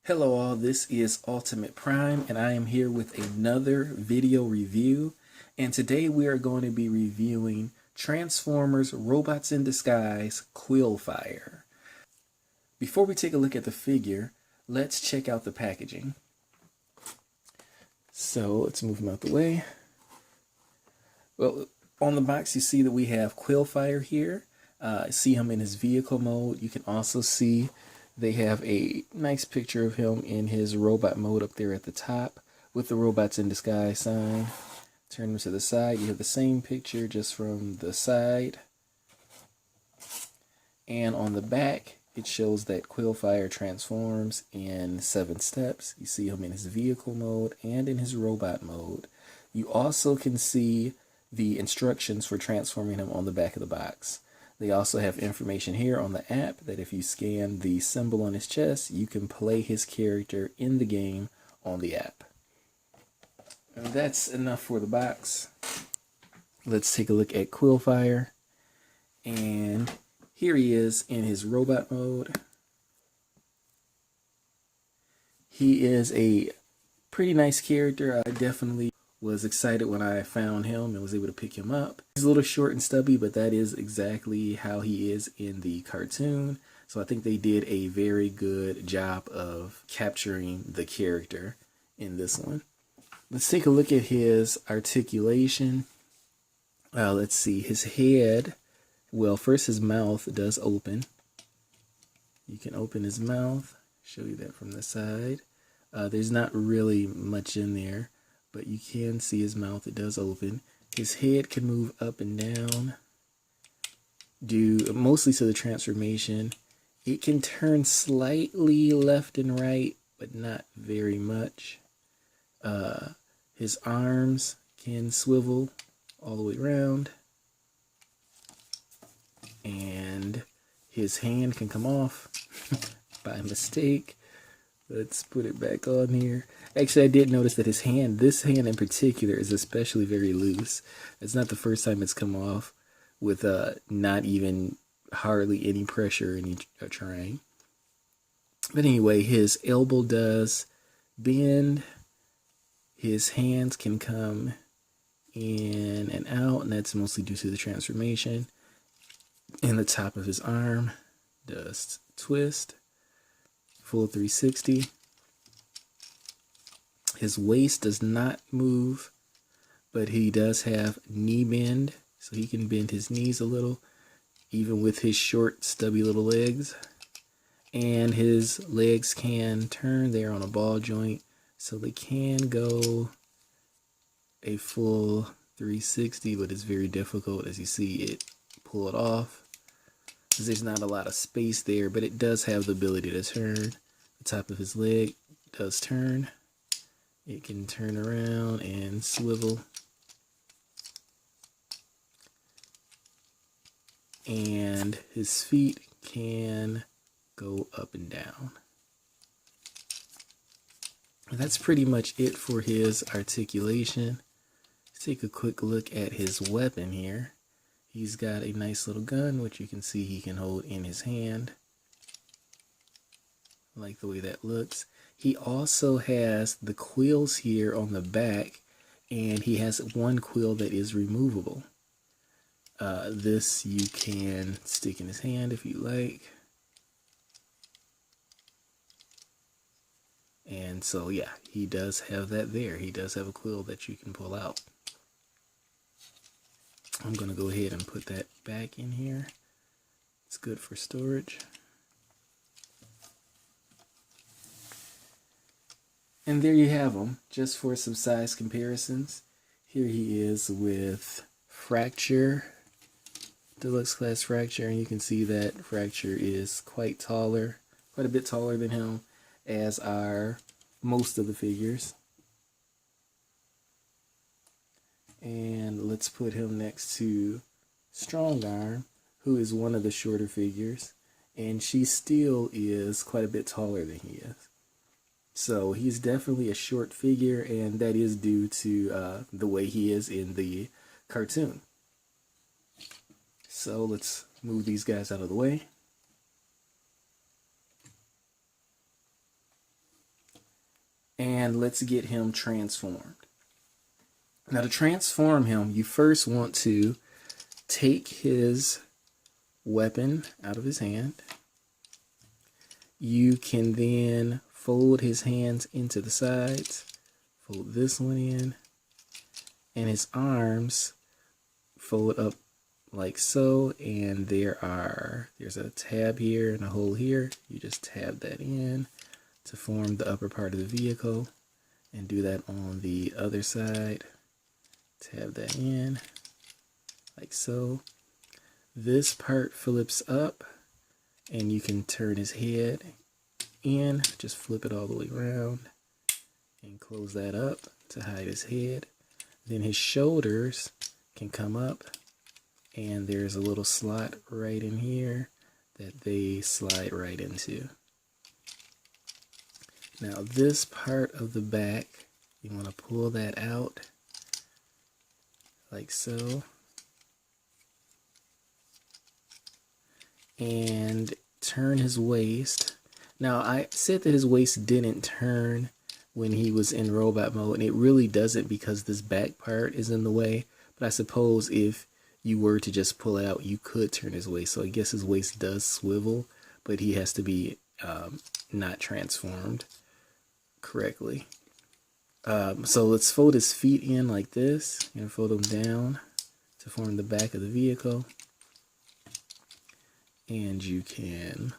Hello all, this is Ultimate Prime and I am here with another video review, and today we are going to be reviewing Transformers Robots in Disguise Quillfire. Before we take a look at the figure, let's check out the packaging. So let's move him out the way. Well, on the box you see that we have Quillfire here. See him in his vehicle mode. You can also see they have a nice picture of him in his robot mode up there at the top with the Robots in Disguise sign. Turn him to the side. You have the same picture just from the side. And on the back, it shows that Quillfire transforms in 7 steps. You see him in his vehicle mode and in his robot mode. You also can see the instructions for transforming him on the back of the box. They also have information here on the app that if you scan the symbol on his chest, you can play his character in the game on the app. And that's enough for the box. Let's take a look at Quillfire. And here he is in his robot mode. He is a pretty nice character. I definitely was excited when I found him and was able to pick him up. He's a little short and stubby, but that is exactly how he is in the cartoon. So I think they did a very good job of capturing the character in this one. Let's take a look at his articulation. Let's see, his head, well, first his mouth does open. You can open his mouth, show you that from the side. There's not really much in there, but you can see his mouth, it does open. His head can move up and down, due mostly to the transformation. It can turn slightly left and right, but not very much. His arms can swivel all the way around, and his hand can come off by mistake. Let's put it back on here. Actually, I did notice that his hand, this hand in particular, is especially very loose. It's not the first time it's come off with not even hardly any pressure in trying. But anyway, his elbow does bend. His hands can come in and out, and that's mostly due to the transformation. And the top of his arm does twist. Full 360. His waist does not move, but he does have knee bend, so he can bend his knees a little, even with his short, stubby little legs. And his legs can turn. They're on a ball joint, so they can go a full 360, but it's very difficult, as you see it pull it off, because there's not a lot of space there, but it does have the ability to turn. The top of his leg does turn. It can turn around and swivel. And his feet can go up and down. That's pretty much it for his articulation. Let's take a quick look at his weapon here. He's got a nice little gun, which you can see he can hold in his hand. I like the way that looks. He also has the quills here on the back, and he has one quill that is removable. This you can stick in his hand if you like. And so yeah, he does have that there. He does have a quill that you can pull out. I'm going to go ahead and put that back in here. It's good for storage. And there you have him, just for some size comparisons. Here he is with Fracture, Deluxe Class Fracture, and you can see that Fracture is quite a bit taller than him, as are most of the figures. And let's put him next to Strong Arm, who is one of the shorter figures, and she still is quite a bit taller than he is. So he's definitely a short figure, and that is due to the way he is in the cartoon. So let's move these guys out of the way. And let's get him transformed. Now to transform him, you first want to take his weapon out of his hand. You can then fold his hands into the sides, fold this one in, and his arms fold up like so, and there's a tab here and a hole here. You just tab that in to form the upper part of the vehicle, and do that on the other side. Tab that in like so. This part flips up, and you can turn his head in, just flip it all the way around and close that up to hide his head. Then his shoulders can come up, and there's a little slot right in here that they slide right into. Now this part of the back, you want to pull that out like so, and turn his waist. Now I said that his waist didn't turn when he was in robot mode, and it really doesn't because this back part is in the way. But I suppose if you were to just pull it out, you could turn his waist. So I guess his waist does swivel, but he has to be not transformed correctly. So let's fold his feet in like this and fold them down to form the back of the vehicle. And you can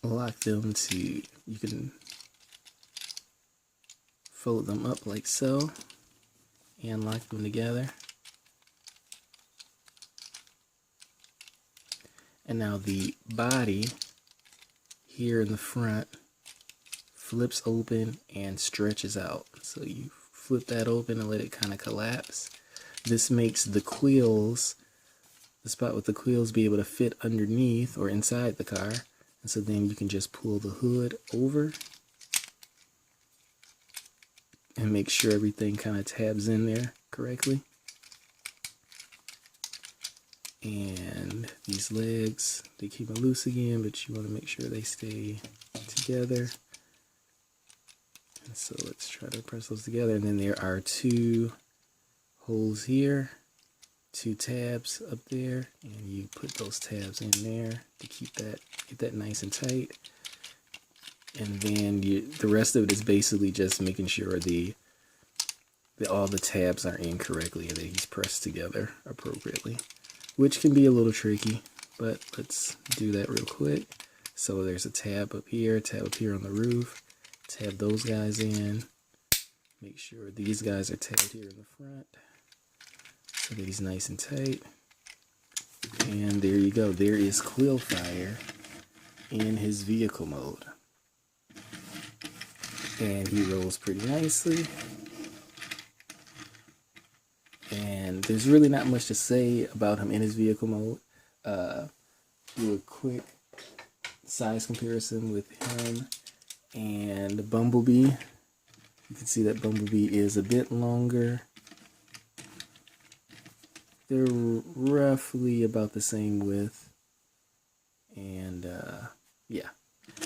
lock them to, you can fold them up like so and lock them together. And now the body here in the front flips open and stretches out. So you flip that open and let it kind of collapse. This makes the quills, the spot with the quills, be able to fit underneath or inside the car. And so then you can just pull the hood over and make sure everything kind of tabs in there correctly. And these legs, they keep them loose again, but you want to make sure they stay together. And so let's try to press those together. And then there are two holes here, two tabs up there, and you put those tabs in there to keep that, get that nice and tight. And then the rest of it is basically just making sure all the tabs are in correctly and that he's pressed together appropriately, which can be a little tricky, but let's do that real quick. So there's a tab up here on the roof. Tab those guys in. Make sure these guys are tabbed here in the front so that he's nice and tight. And there you go. There is Quillfire in his vehicle mode. And he rolls pretty nicely. And there's really not much to say about him in his vehicle mode. Do a quick size comparison with him and Bumblebee. You can see that Bumblebee is a bit longer. They're roughly about the same width. And yeah.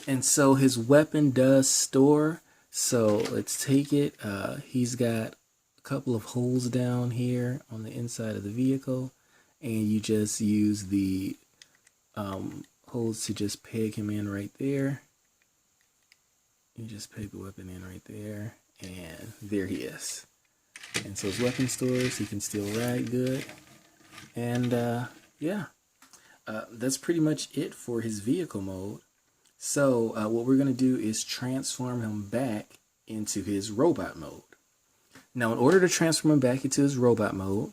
And so his weapon does store. So let's take it. He's got a couple of holes down here on the inside of the vehicle. And you just use the holes to just peg him in right there. You just peg the weapon in right there, and there he is. And so his weapon stores, he can still ride good. And yeah, that's pretty much it for his vehicle mode. So what we're going to do is transform him back into his robot mode. Now, in order to transform him back into his robot mode,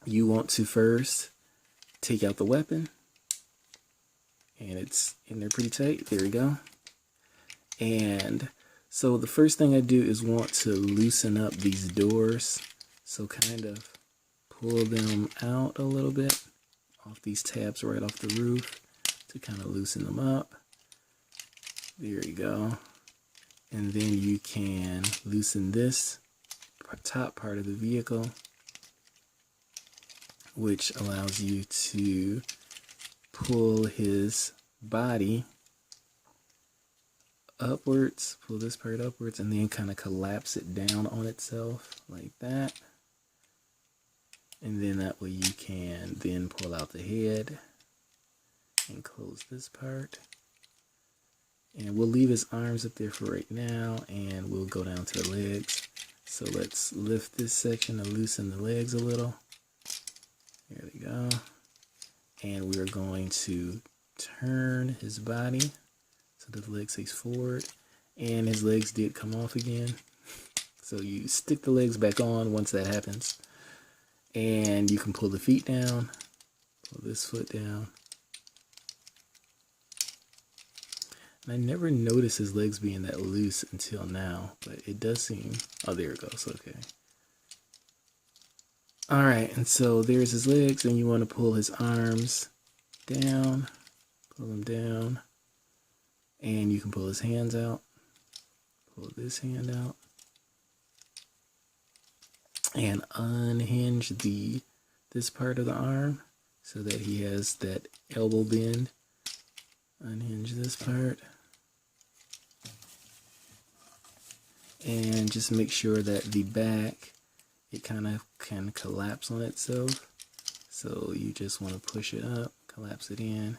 you want to first take out the weapon. And it's in there pretty tight. There we go. And so the first thing I do is want to loosen up these doors. So kind of pull them out a little bit off these tabs right off the roof to kind of loosen them up. There you go. And then you can loosen this top part of the vehicle, which allows you to pull his body upwards, pull this part upwards, and then kind of collapse it down on itself like that. And then that way you can then pull out the head and close this part. And we'll leave his arms up there for right now, and we'll go down to the legs. So let's lift this section and loosen the legs a little. There we go. And we're going to turn his body so that the leg stays forward. And his legs did come off again. So you stick the legs back on once that happens. And you can pull the feet down, pull this foot down. And I never noticed his legs being that loose until now, but it does seem, oh, there it goes, okay. All right, and so there's his legs, and you want to pull his arms down, pull them down, and you can pull his hands out, pull this hand out, and unhinge this part of the arm so that he has that elbow bend. Unhinge this part. And just make sure that the back, it kind of can collapse on itself. So you just want to push it up, collapse it in.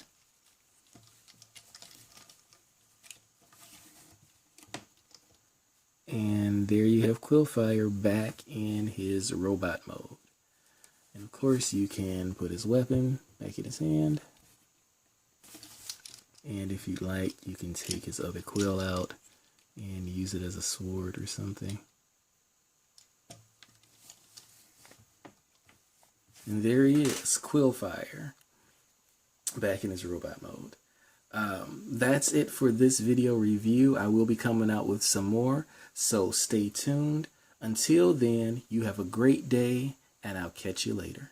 And there you have Quillfire back in his robot mode. And of course you can put his weapon back in his hand. And if you'd like, you can take his other quill out and use it as a sword or something. And there he is, Quillfire, back in his robot mode. That's it for this video review. I will be coming out with some more, so stay tuned. Until then, you have a great day, and I'll catch you later.